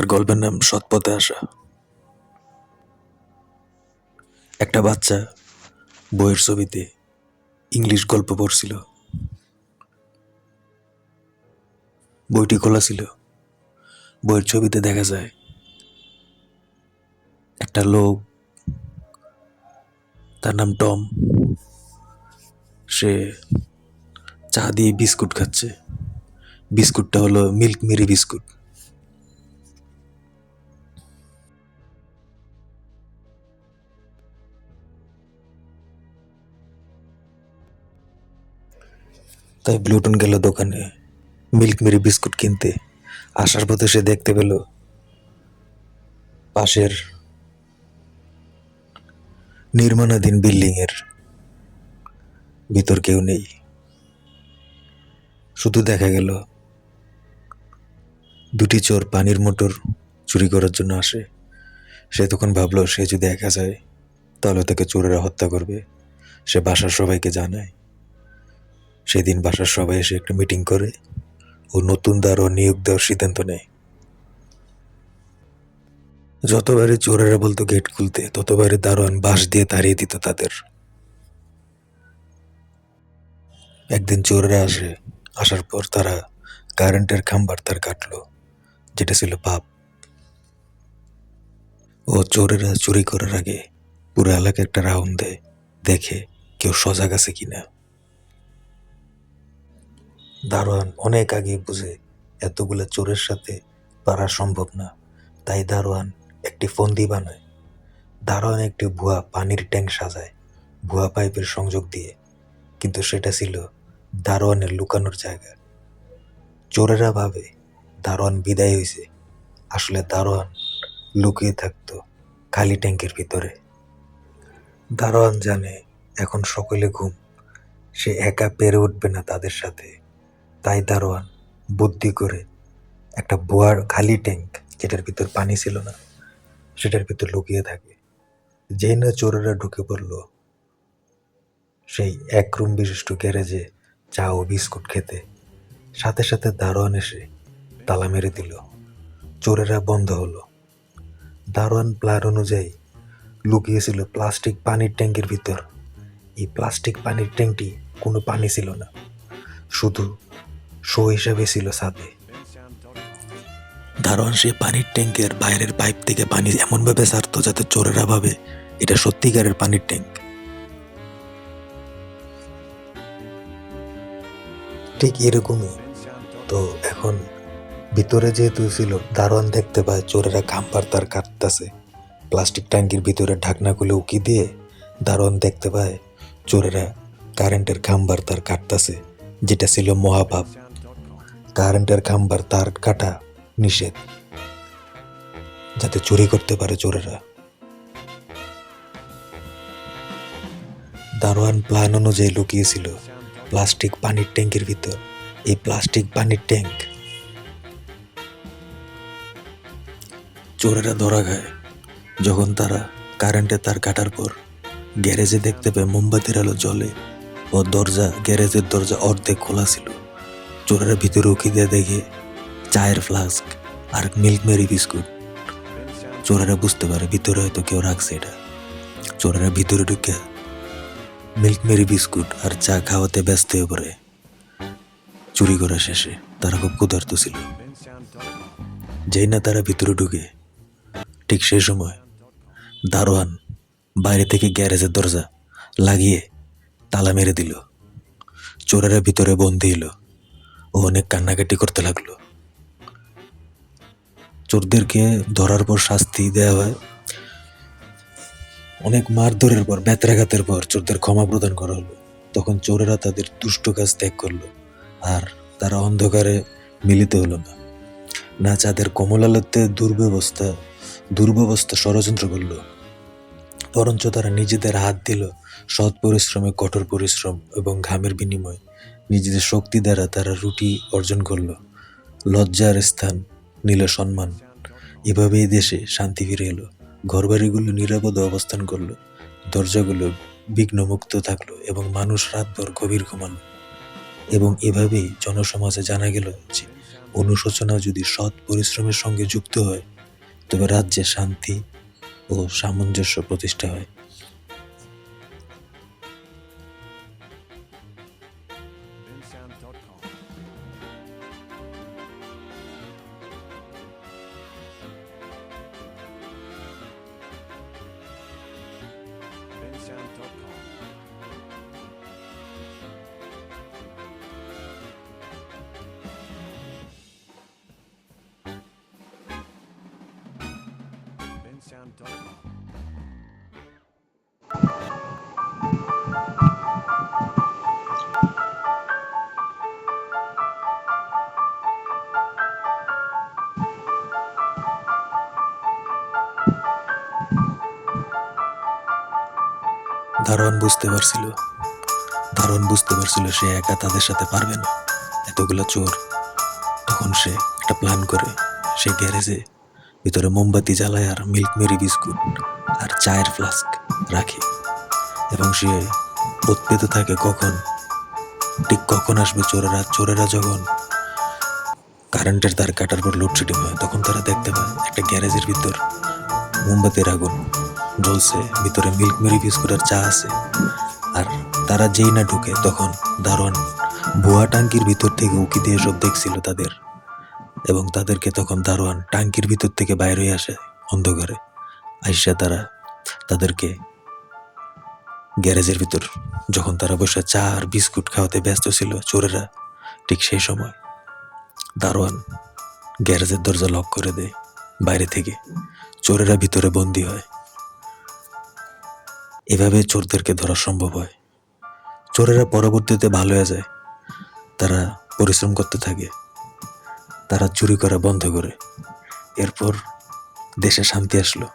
আজকের গল্পের নাম সৎ পথে আসা। একটা বাচ্চা বইয়ের ছবিতে ইংলিশ গল্প পড়ছিল। বইটি খোলা ছিল। বইয়ের ছবিতে দেখা যায় একটা লোক, তার নাম টম। সে চা দিয়ে বিস্কুট খাচ্ছে। বিস্কুটটা হলো মিল্ক মেরি বিস্কুট। তাই ব্লুটন গেল দোকানে মিল্ক মেরি বিস্কুট কিনতে। আসার পথে সে দেখতে পেল পাশের নির্মাণাধীন বিল্ডিং এর ভিতর কেউ নেই। শুধু দেখা গেল দুটি চোর পানির মোটর চুরি করার জন্য আসে। সে তখন ভাবলো, সে যদি একা যায় তাহলে তাকে চোরেরা হত্যা করবে। সে বাসার সবাইকে জানায়। সেদিন বাসার সবাই এসে একটা মিটিং করে ও নতুন দারোয়ান নিয়োগ দেওয়ার সিদ্ধান্ত নেয়। যতবারই চোরেরা বলতো গেট খুলতে, ততবারই দারোয়ান বাঁশ দিয়ে তাড়িয়ে দিত তাদের। একদিন চোরেরা আসার পর তারা কারেন্টের খাম্বার তার কাটলো, যেটা ছিল পাপ। ও চোরেরা চুরি করার আগে পুরো এলাকা একটা রাউন্ড দেয়, দেখে কেউ সজাগ আছে কিনা। দারোয়ান অনেক আগে বুঝে এতগুলা চোরের সাথে পারা সম্ভব না। তাই দারোয়ান একটি ফন্দি বানায়। দারোয়ান একটি ভুয়া পানির ট্যাঙ্ক সাজায় ভুয়া পাইপের সংযোগ দিয়ে, কিন্তু সেটা ছিল দারোয়ানের লুকানোর জায়গা। চোরেরা ভাবে দারোয়ান বিদায় হয়েছে, আসলে দারোয়ান লুকিয়ে থাকতো খালি ট্যাঙ্কের ভিতরে। দারোয়ান জানে এখন সকলে ঘুম, সে একা পেরে উঠবে না তাদের সাথে। তাই দারোয়ান বুদ্ধি করে একটা ভুয়ার খালি ট্যাঙ্ক, যেটার ভিতর পানি ছিল না, সেটার ভিতর লুকিয়ে থাকে। যেই না চোরেরা ঢুকে পড়ল সেই এক রুম বিশিষ্ট গ্যারেজে চা ও বিস্কুট খেতে, সাথে সাথে দারোয়ান এসে তালা মেরে দিল। চোরেরা বন্ধ হলো। দারোয়ান প্ল্যান অনুযায়ী লুকিয়েছিল প্লাস্টিক পানির ট্যাঙ্কের ভিতর। এই প্লাস্টিক পানির ট্যাঙ্কটি কোনো পানি ছিল না, শুধু শো হিসাবে ছিল ছাদে। দারোয়ান সে পানির ট্যাঙ্কের বাইরের পাইপ থেকে পানি এমনভাবে ছাড়তো যাতে চোরেরা ভাবে এটা সত্যিকারের পানির ট্যাঙ্ক। ঠিক এরকমই তো এখন ভিতরে যেহেতু ছিল, দারোয়ান দেখতে পায় চোরেরা খাম্বার তার কাটতেছে। প্লাস্টিক ট্যাঙ্কির ভিতরে ঢাকনা খুলে উকি দিয়ে দারোয়ান দেখতে পায় চোরেরা কারেন্টের খাম্বার তার কাটতেছে, যেটা ছিল মহাপাপ। কারেন্টের খাম্বার তার কাটা নিষেধ, যাতে চুরি করতে পারে চোরেরা। দারোয়ান প্ল্যান অনুযায়ী লুকিয়েছিল প্লাস্টিক পানির ট্যাঙ্কের ভিতর। এই প্লাস্টিক পানির ট্যাঙ্ক চোরেরা ধরা খায় যখন তারা কারেন্টে তার কাটার পর গ্যারেজে দেখতে পায় মোমবাতির আলো জ্বলে ও গ্যারেজের দরজা অর্ধেক খোলা ছিল। চোরেরা ভিতরে উকি দিয়ে দেখে চায়ের ফ্লাস্ক আর মিল্ক মেরি বিস্কুট। চোরেরা বুঝতে পারে ভিতরে হয়তো কেউ রাখছে এটা। চোরেরা ভিতরে ঢুকে মিল্ক মেরি বিস্কুট আর চা খাওয়াতে ব্যস্ত হয়ে পড়ে। চুরি করা শেষে তারা খুব ক্ষুধার্ত ছিল। যেই না তারা ভিতরে ঢুকে, ঠিক সেই সময় দারোয়ান বাইরে থেকে গ্যারেজের দরজা লাগিয়ে তালা মেরে দিল। চোরেরা ভিতরে বন্দি হলো ও অনেক কান্নাকাটি করতে লাগলো। চোরদেরকে ধরার পর শাস্তি দেওয়া হয়। অনেক মারধরের পর, ব্যত্রাঘাতের পর চোরদের ক্ষমা প্রদান করা হলো। তখন চোরেরা তাদের দুষ্ট কাজ ত্যাগ করলো, আর তারা অন্ধকারে মিলিত হলো না। না যাদের কমলালতে দুর্ব্যবস্থা ষড়যন্ত্র করলো, বরঞ্চ তারা নিজেদের হাত দিল সৎ পরিশ্রমে, কঠোর পরিশ্রম এবং ঘামের বিনিময় নিজেদের শক্তি দ্বারা তারা রুটি অর্জন করলো। লজ্জার স্থান নিল সম্মান। এভাবেই দেশে শান্তি ফিরে এলো। ঘরবাড়িগুলো নিরাপদে অবস্থান করলো, দরজাগুলো বিঘ্নমুক্ত থাকলো এবং মানুষ রাতভর গভীর ঘুমালো। এবং এভাবেই জনসমাজে জানা গেল যে অনুশোচনা যদি সৎ পরিশ্রমের সঙ্গে যুক্ত হয়, তবে রাজ্যে শান্তি ও সামঞ্জস্য প্রতিষ্ঠা হয়। দারোয়ান বুঝতে পারছিল সে একা তাদের সাথে পারবে না, এতগুলা চোর। তখন সে একটা প্ল্যান করে, সে গ্যারেজে ভিতরে মোমবাতি জ্বালায় আর মিল্ক মেরি বিস্কুট আর চায়ের ফ্লাস্ক রাখে, এবং সে উৎপেতে থাকে কখন আসবে চোরেরা যখন কারেন্টের তার কাটার পর লোডশেডিং হয়, তখন তারা দেখতে পায় একটা গ্যারেজের ভিতর মোমবাতির আগুন জ্বলছে, ভিতরে মিল্ক মেরি বিস্কুট আর চা আছে। আর তারা যেই না ঢুকে, তখন দারোয়ান ভুয়া টাঙ্কির ভিতর থেকে উকি দিয়ে সব দেখছিল তাদের, এবং তাদেরকে তখন দারোয়ান টাঙ্কির ভিতর থেকে বাইরে আসে অন্ধকারে। আইসা তাদেরকে গ্যারেজের ভিতর, যখন তারা বসে চা আর বিস্কুট খাওয়াতে ব্যস্ত ছিল চোরেরা, ঠিক সেই সময় দারোয়ান গ্যারেজের দরজা লক করে দেয় বাইরে থেকে। চোরেরা ভিতরে বন্দী হয়। এভাবে চোরদেরকে ধরা সম্ভব হয়। চোরেরা পরবর্তীতে ভালো হয়ে যায়, তারা পরিশ্রম করতে থাকে, তারা চুরি করা বন্ধ করে। এরপর দেশে শান্তি আসলো।